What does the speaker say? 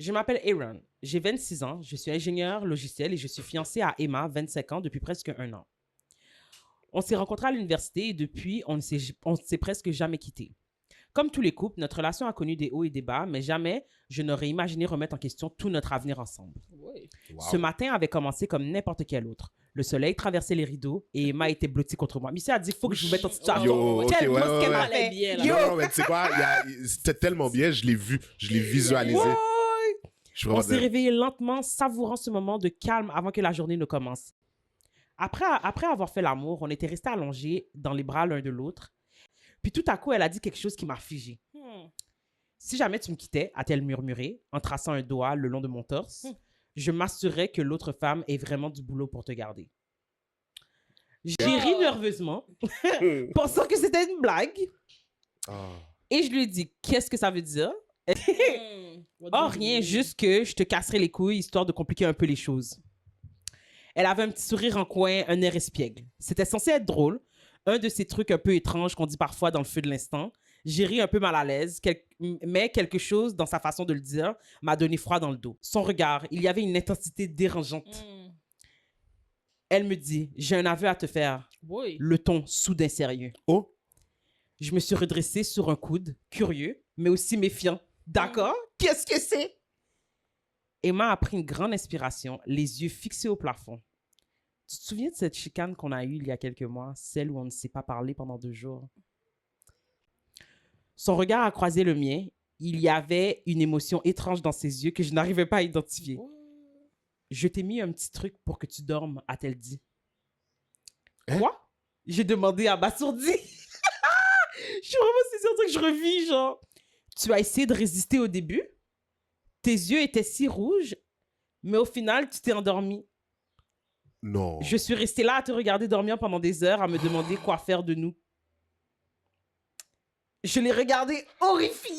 Je m'appelle Aaron, j'ai 26 ans, je suis ingénieur logiciel et je suis fiancé à Emma, 25 ans, depuis presque un an. On s'est rencontrés à l'université et depuis, on ne s'est presque jamais quittés. Comme tous les couples, notre relation a connu des hauts et des bas, mais jamais je n'aurais imaginé remettre en question tout notre avenir ensemble. Oui. Wow. Ce matin avait commencé comme n'importe quel autre. Le soleil traversait les rideaux et Emma était blottie contre moi. Monsieur a dit, faut que je vous mette en situation. Yo, ok, Tellement ouais, ce qu'elle ouais, m'a ouais. fait. Bien, là. Yo. Non, mais tu sais quoi, c'était tellement bien, je l'ai vu, je l'ai visualisé. Ouais. Je suis On vraiment s'est dedans. réveillé lentement, savourant ce moment de calme avant que la journée ne commence. Après avoir fait l'amour, on était restés allongés dans les bras l'un de l'autre. Puis tout à coup, elle a dit quelque chose qui m'a figé. Si jamais tu me quittais, a-t-elle murmuré, en traçant un doigt le long de mon torse, je m'assurerais que l'autre femme ait vraiment du boulot pour te garder. J'ai ri nerveusement, pensant que c'était une blague, Ah. et je lui ai dit, qu'est-ce que ça veut dire? Oh, rien, juste que je te casserai les couilles, histoire de compliquer un peu les choses. Elle avait un petit sourire en coin, un air espiègle. C'était censé être drôle, un de ces trucs un peu étranges qu'on dit parfois dans le feu de l'instant. J'ai ri un peu mal à l'aise, mais quelque chose dans sa façon de le dire m'a donné froid dans le dos. Son regard, il y avait une intensité dérangeante. Elle me dit, j'ai un aveu à te faire. Oui. Le ton soudain sérieux. Oh, Je me suis redressée sur un coude, curieux, mais aussi méfiant. D'accord? Qu'est-ce que c'est? Emma a pris une grande inspiration, les yeux fixés au plafond. Tu te souviens de cette chicane qu'on a eue il y a quelques mois, celle où on ne s'est pas parlé pendant 2 jours? Son regard a croisé le mien. Il y avait une émotion étrange dans ses yeux que je n'arrivais pas à identifier. Je t'ai mis un petit truc pour que tu dormes, a-t-elle dit. Hein? Quoi? J'ai demandé abasourdi. Je suis vraiment c'est sûr que je revis, genre. Tu as essayé de résister au début? Tes yeux étaient si rouges, mais au final, tu t'es endormi. non. Je suis restée là à te regarder dormir pendant des heures, à me demander quoi faire de nous. Je l'ai regardé horrifiée.